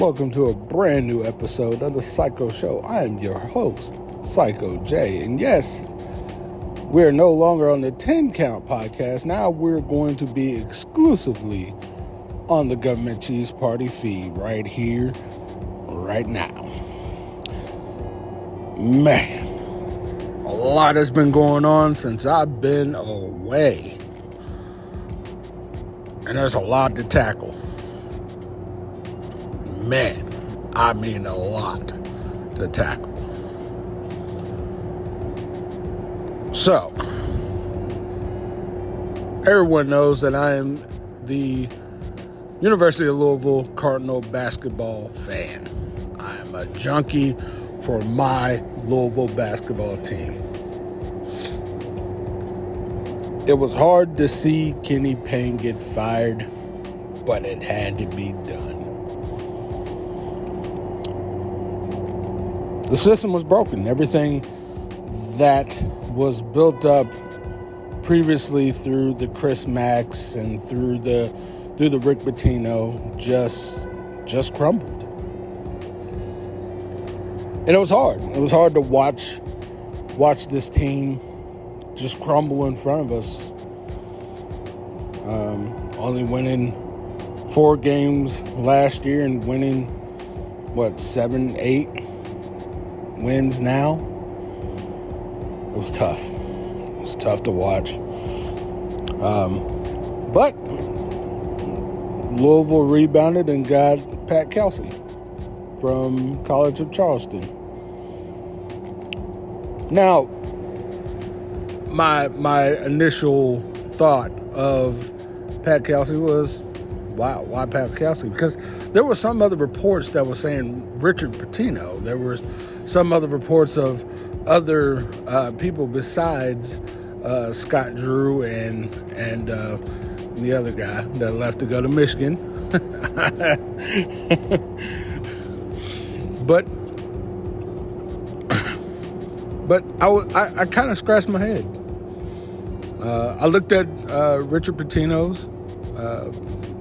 Welcome to a brand new episode of The Psycho Show. I am your host, Psycho J. And yes, we're no longer on the 10 Count podcast. Now we're going to be exclusively on the Government Cheese Party feed right here, right now. Man, a lot has been going on since I've been away. And there's a lot to tackle. Man, I mean a lot to tackle. So, everyone knows that I am the University of Louisville Cardinal basketball fan. I am a junkie for my Louisville basketball team. It was hard to see Kenny Payne get fired, but it had to be done. The system was broken. Everything that was built up previously through the Chris Max and through the Rick Pitino just crumbled. And it was hard. It was hard to watch this team just crumble in front of us. Only winning 4 games last year and winning 7, 8 wins now. It was tough. It was tough to watch. But Louisville rebounded and got Pat Kelsey from College of Charleston. Now, my initial thought of Pat Kelsey was, wow, why Pat Kelsey? Because there were some other reports that were saying Richard Pitino. There were some other reports of other people besides Scott Drew and the other guy that left to go to Michigan. But I kind of scratched my head. I looked at Richard Pitino's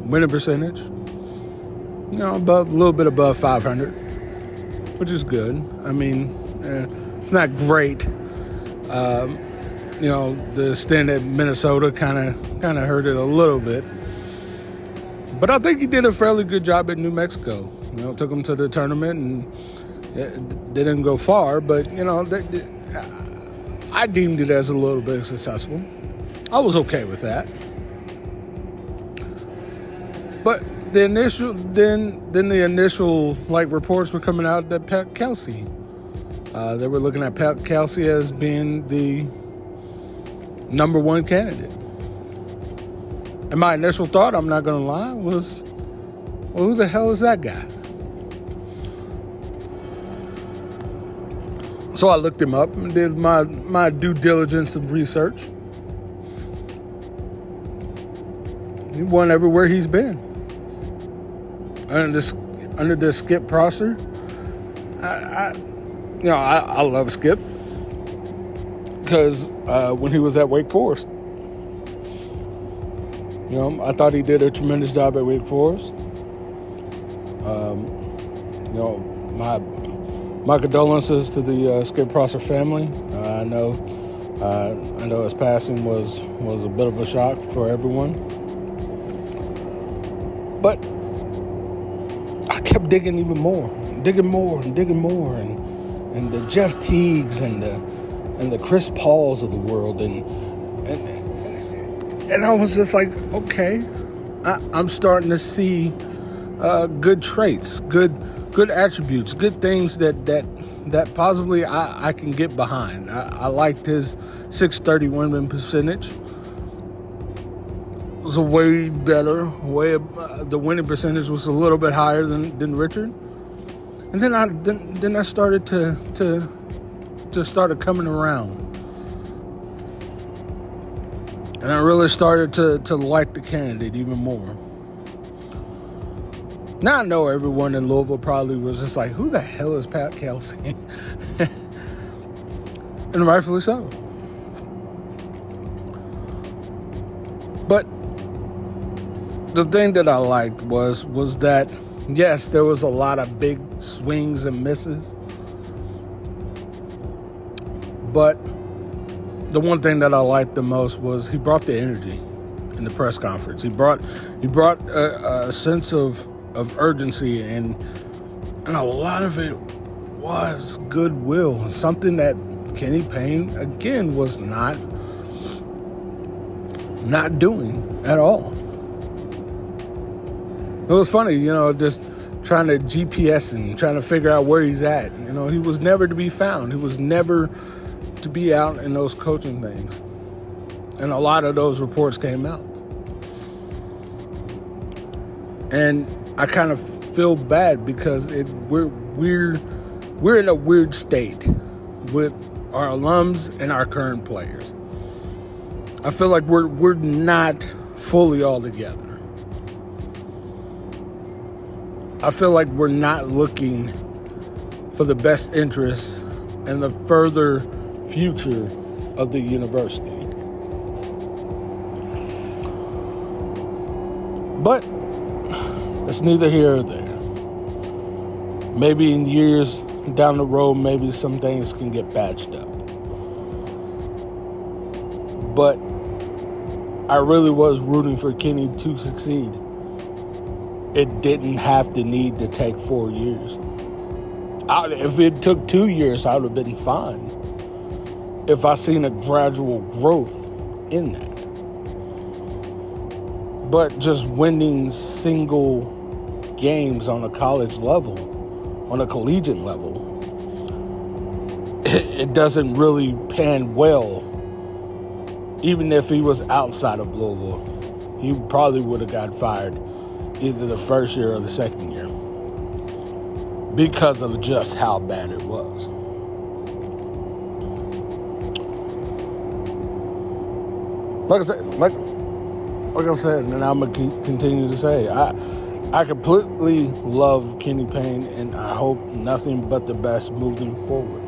winning percentage, a little bit above 500, which is good. I mean, it's not great. The stint at Minnesota kind of hurt it a little bit. But I think he did a fairly good job at New Mexico. Took him to the tournament and they didn't go far, but I deemed it as a little bit successful. I was okay with that. But the initial reports were coming out that Pat Kelsey. They were looking at Pat Kelsey as being the number 1 candidate. And my initial thought, I'm not going to lie, was, well, who the hell is that guy? So I looked him up and did my due diligence of research. He won everywhere he's been. Under the Skip Prosser, I love Skip because when he was at Wake Forest, I thought he did a tremendous job at Wake Forest. My condolences to the Skip Prosser family. I know his passing was a bit of a shock for everyone, but I kept digging even more, and the Jeff Teagues and the Chris Pauls of the world, and I was just like, okay, I'm starting to see good traits, good attributes, good things that possibly I can get behind. I liked his .630 winning percentage. It was a way better. The winning percentage was a little bit higher than Richard. And then I started to started coming around. And I really started to like the candidate even more. Now I know everyone in Louisville probably was just like, who the hell is Pat Kelsey? And rightfully so. But the thing that I liked was that Yes, there was a lot of big swings and misses. But the one thing that I liked the most was he brought the energy in the press conference. He brought a sense of urgency, and a lot of it was goodwill, something that Kenny Payne, again, was not doing at all. It was funny, just trying to GPS and trying to figure out where he's at. He was never to be found. He was never to be out in those coaching things. And a lot of those reports came out. And I kind of feel bad because we're in a weird state with our alums and our current players. I feel like we're not fully all together. I feel like we're not looking for the best interests and the further future of the university. But it's neither here or there. Maybe in years down the road, maybe some things can get patched up. But I really was rooting for Kenny to succeed. It didn't have to need to take 4 years. If it took 2 years, I would have been fine. If I seen a gradual growth in that. But just winning single games on a college level, on a collegiate level, it doesn't really pan well. Even if he was outside of Louisville, he probably would have got fired either the first year or the second year because of just how bad it was. Like I said, and I'm going to continue to say, I completely love Kenny Payne, and I hope nothing but the best moving forward.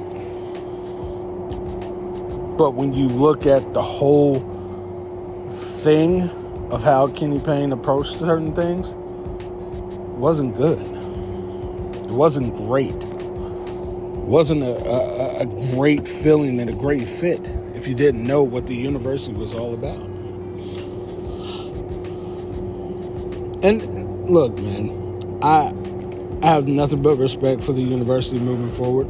But when you look at the whole thing of how Kenny Payne approached certain things, it wasn't good. It wasn't great. It wasn't a great feeling and a great fit if you didn't know what the university was all about. And look, man, I have nothing but respect for the university moving forward.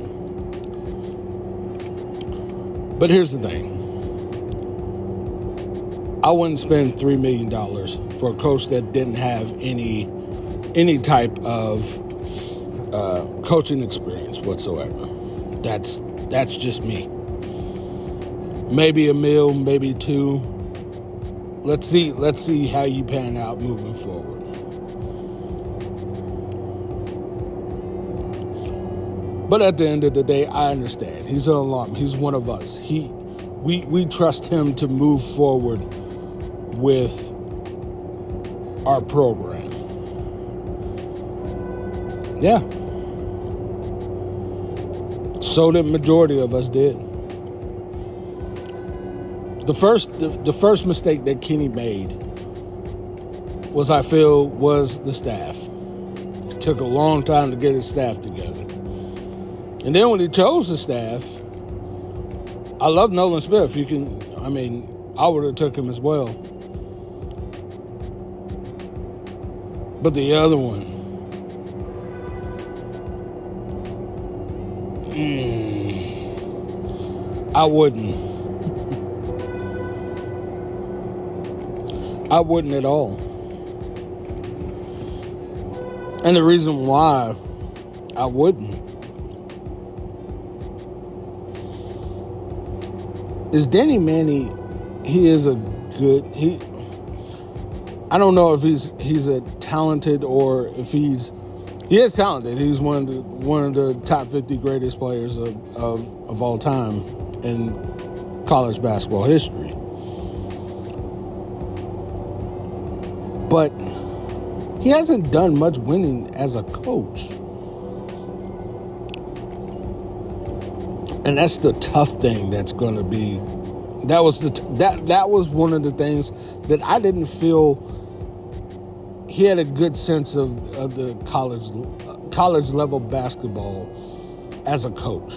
But here's the thing. I wouldn't spend $3 million for a coach that didn't have any type of coaching experience whatsoever. That's just me. Maybe $1 million, maybe $2 million. Let's see how you pan out moving forward. But at the end of the day, I understand. He's an alum. He's one of us. We trust him to move forward with our program. Yeah. So the majority of us did. The first mistake that Kenny made was the staff. It took a long time to get his staff together. And then when he chose the staff, I love Nolan Smith. I would have took him as well. But the other one, I wouldn't. I wouldn't at all. And the reason why I wouldn't is Danny Manning. He is I don't know if he's a talented or if he is talented. He's one of the top 50 greatest players of all time in college basketball history. But he hasn't done much winning as a coach. And that's the tough thing that's going to be. That was one of the things that I didn't feel he had a good sense of the college level basketball as a coach.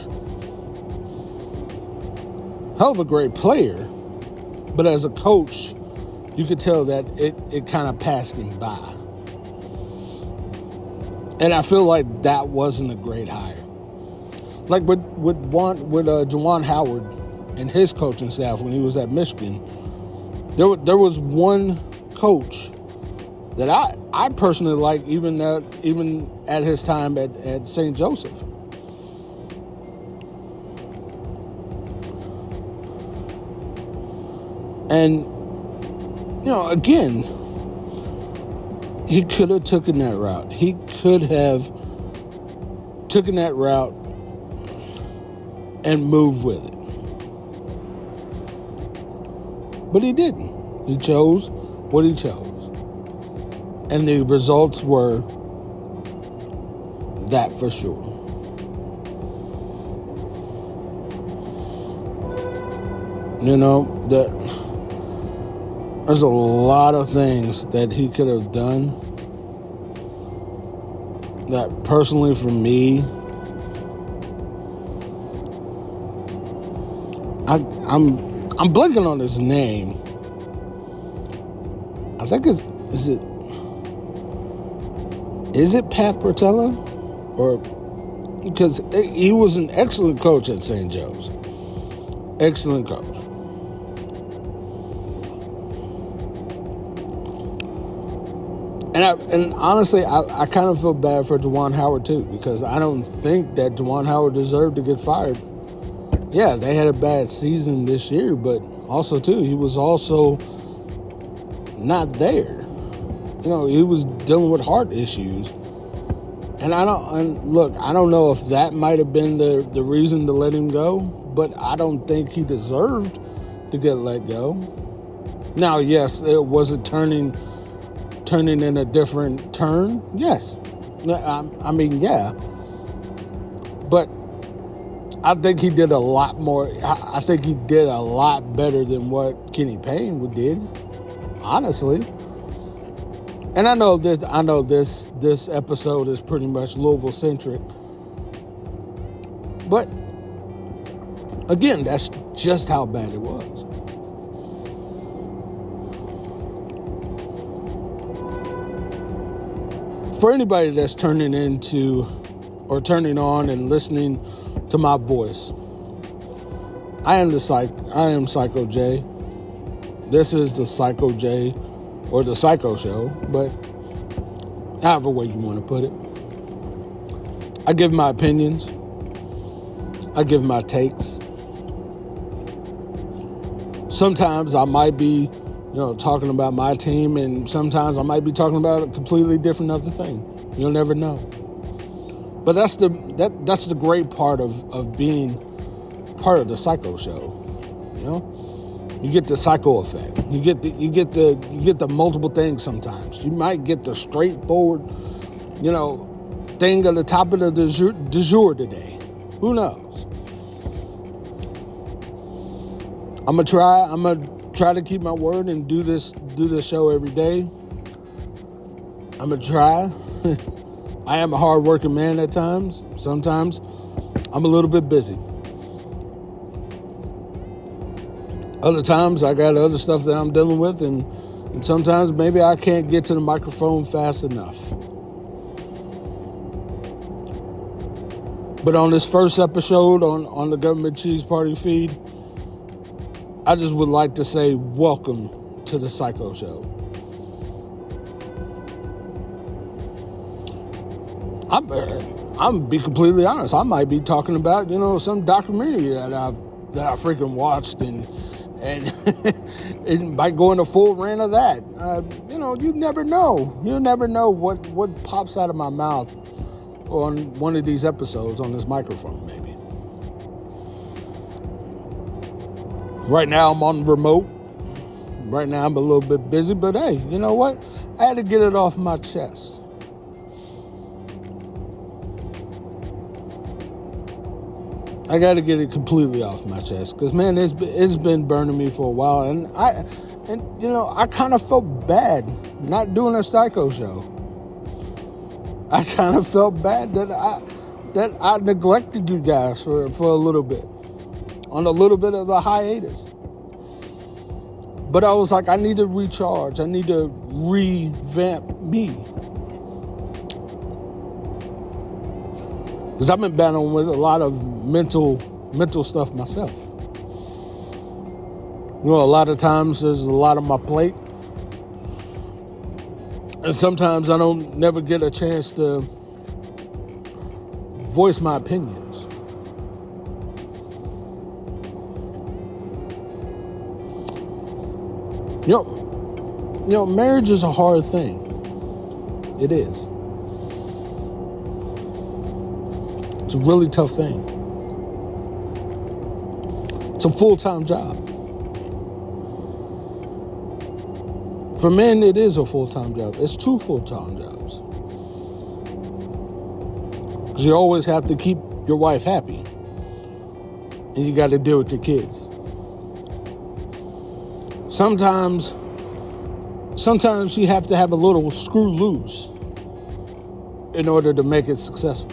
Hell of a great player, but as a coach, you could tell that it kind of passed him by. And I feel like that wasn't a great hire. Like with Juwan Howard and his coaching staff when he was at Michigan, there was one coach that I personally liked even at his time at St. Joseph. And, again, he could have taken that route. He could have taken that route and moved with it. But he didn't. He chose what he chose. And the results were that for sure. There's a lot of things that he could have done that personally for me, I'm blanking on his name. I think is it Pat Portella? Or because he was an excellent coach at St. Joe's. Excellent coach. And honestly, I kind of feel bad for Juwan Howard too, because I don't think that Juwan Howard deserved to get fired. Yeah, they had a bad season this year, but also too, he was also not there. He was dealing with heart issues. And I don't know if that might have been the reason to let him go, but I don't think he deserved to get let go. Now, yes, it was a turning in a different turn. Yes. I mean, yeah. But I think he did a lot more. I think he did a lot better than what Kenny Payne did, honestly. And I know this episode is pretty much Louisville centric. But again, that's just how bad it was. For anybody that's turning on and listening to my voice, I am Psycho J. This is the Psycho J, or the Psycho Show, but however way you want to put it. I give my opinions. I give my takes. Sometimes I might be talking about my team, and sometimes I might be talking about a completely different other thing. You'll never know. But that's the great part of being part of the Psycho Show. You get the psycho effect. You get the multiple things sometimes. You might get the straightforward, thing at the top of the du jour today. Who knows? I'm gonna try to keep my word and do this show every day. I'm gonna try. I am a hard-working man at times. Sometimes I'm a little bit busy. Other times I got other stuff that I'm dealing with, and sometimes maybe I can't get to the microphone fast enough. But on this first episode on the Government Cheese Party feed, I just would like to say welcome to the Psycho Show. I'm be completely honest. I might be talking about some documentary that I freaking watched and it might go into full rant of that. You never know. You never know what pops out of my mouth on one of these episodes on this microphone, maybe. Right now I'm on remote. Right now I'm a little bit busy, but hey, you know what? I had to get it off my chest. I got to get it completely off my chest because, man, it's been burning me for a while, and I kind of felt bad not doing a psycho show. I kind of felt bad that I neglected you guys for a little bit, on a little bit of a hiatus. But I was like, I need to recharge. I need to revamp me. Because I've been battling with a lot of mental stuff myself. You know, a lot of times there's a lot on my plate. And sometimes I don't never get a chance to voice my opinions. You know, marriage is a hard thing. It is. It's a really tough thing. It's a full-time job. For men, it is a full-time job. It's 2 full-time jobs. Because you always have to keep your wife happy. And you got to deal with your kids. Sometimes you have to have a little screw loose in order to make it successful.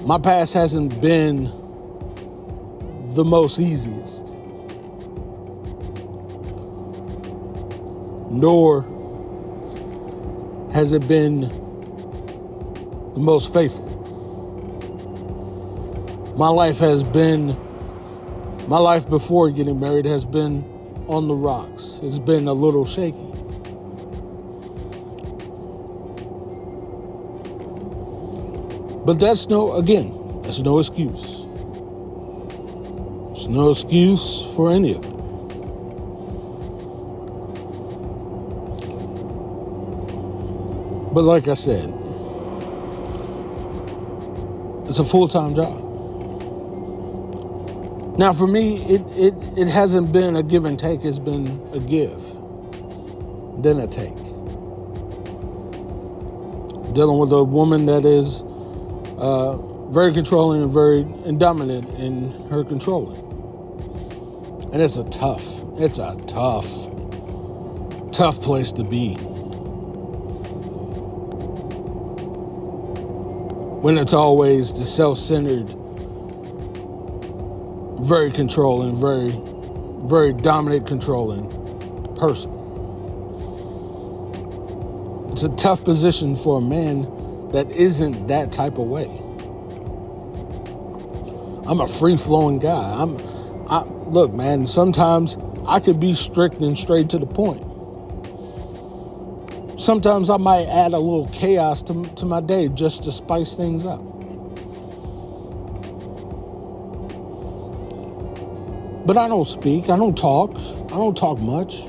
My past hasn't been the most easiest, nor has it been the most faithful. My life before getting married has been on the rocks. It's been a little shaky. But that's no excuse. There's no excuse for any of it. But like I said, it's a full-time job. Now for me, it hasn't been a give and take, it's been a give, then a take. Dealing with a woman that is very controlling and very dominant in her controlling. And it's a tough place to be. When it's always the self-centered, very controlling, very, very dominant controlling person. It's a tough position for a man that isn't that type of way. I'm a free-flowing guy. Look, man, sometimes I could be strict and straight to the point. Sometimes I might add a little chaos to my day just to spice things up. But I don't speak. I don't talk much.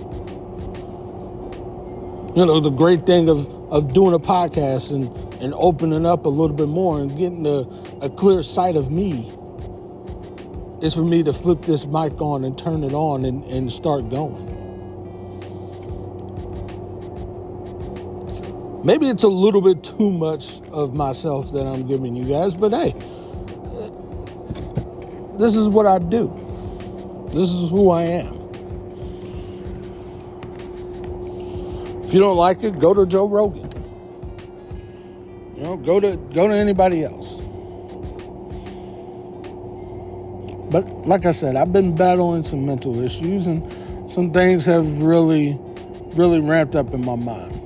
You know, the great thing of doing a podcast and opening up a little bit more and getting a clear sight of me is for me to flip this mic on and turn it on and start going. Maybe it's a little bit too much of myself that I'm giving you guys, but hey, this is what I do. This is who I am. If you don't like it, go to Joe Rogan. You know, go to anybody else. But like I said, I've been battling some mental issues, and some things have really, really ramped up in my mind.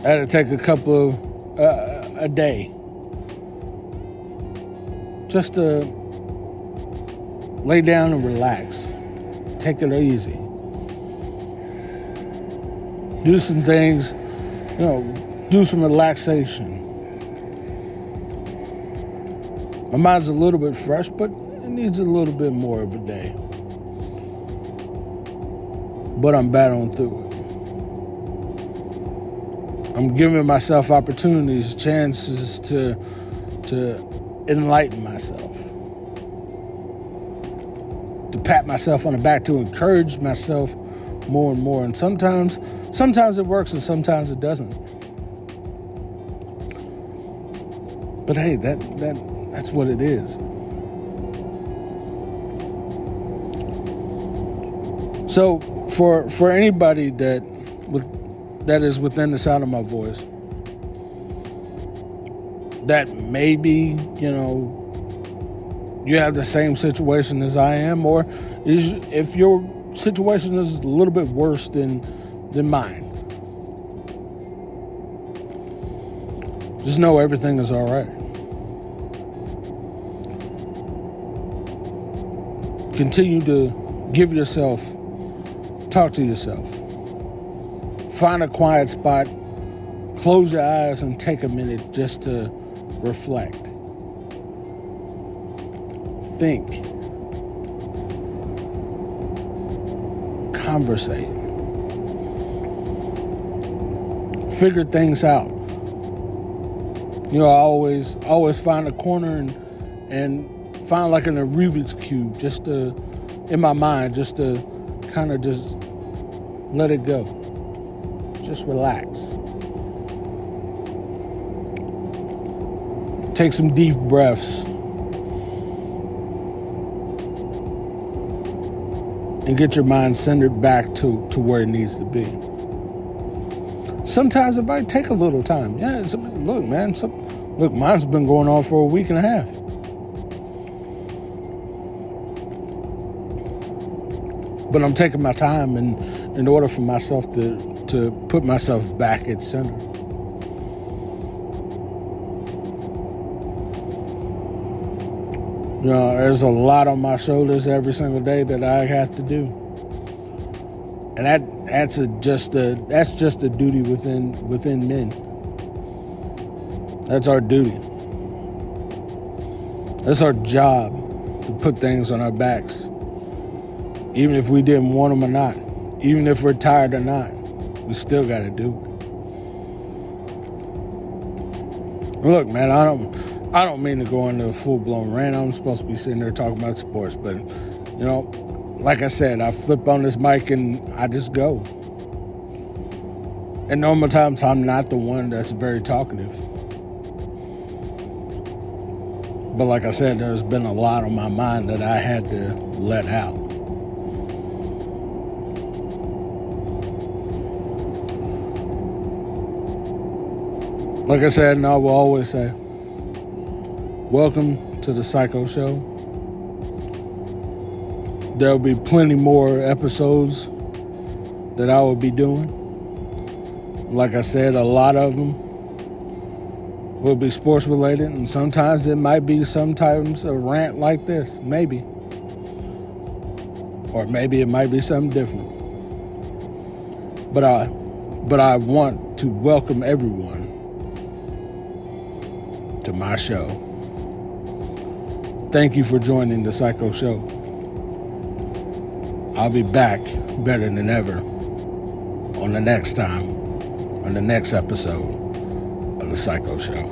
I had to take a couple of a day just to lay down and relax, take it easy, do some things, you know, do some relaxation. My mind's a little bit fresh, but it needs a little bit more of a day. But I'm battling through it. I'm giving myself opportunities, chances to enlighten myself, to pat myself on the back, to encourage myself more and more. And sometimes it works and sometimes it doesn't. But hey, that's what it is. So for anybody that is within the sound of my voice, that maybe, you have the same situation as I am, or if your situation is a little bit worse than mine, just know everything is all right. Continue to talk to yourself. Find a quiet spot, close your eyes, and take a minute just to reflect. Think. Conversate. Figure things out. I always find a corner and find like in a Rubik's Cube in my mind, just to kind of just let it go. Just relax. Take some deep breaths. And get your mind centered back to where it needs to be. Sometimes it might take a little time. Yeah, look, mine's been going on for a week and a half. But I'm taking my time in order for myself to put myself back at center. There's a lot on my shoulders every single day that I have to do, and that's just a duty within men. That's our duty. That's our job, to put things on our backs, even if we didn't want them or not, even if we're tired or not. We still got to do it. Look, man, I don't mean to go into a full-blown rant. I'm supposed to be sitting there talking about sports, but, like I said, I flip on this mic and I just go. And normal times, I'm not the one that's very talkative. But like I said, there's been a lot on my mind that I had to let out. Like I said, and I will always say, welcome to the Psycho Show. There'll be plenty more episodes that I will be doing. Like I said, a lot of them will be sports related, and sometimes it might be sometimes a rant like this, maybe. Or maybe it might be something different. But I want to welcome everyone to my show. Thank you for joining the Psycho Show. I'll be back better than ever on the next episode of the Psycho Show.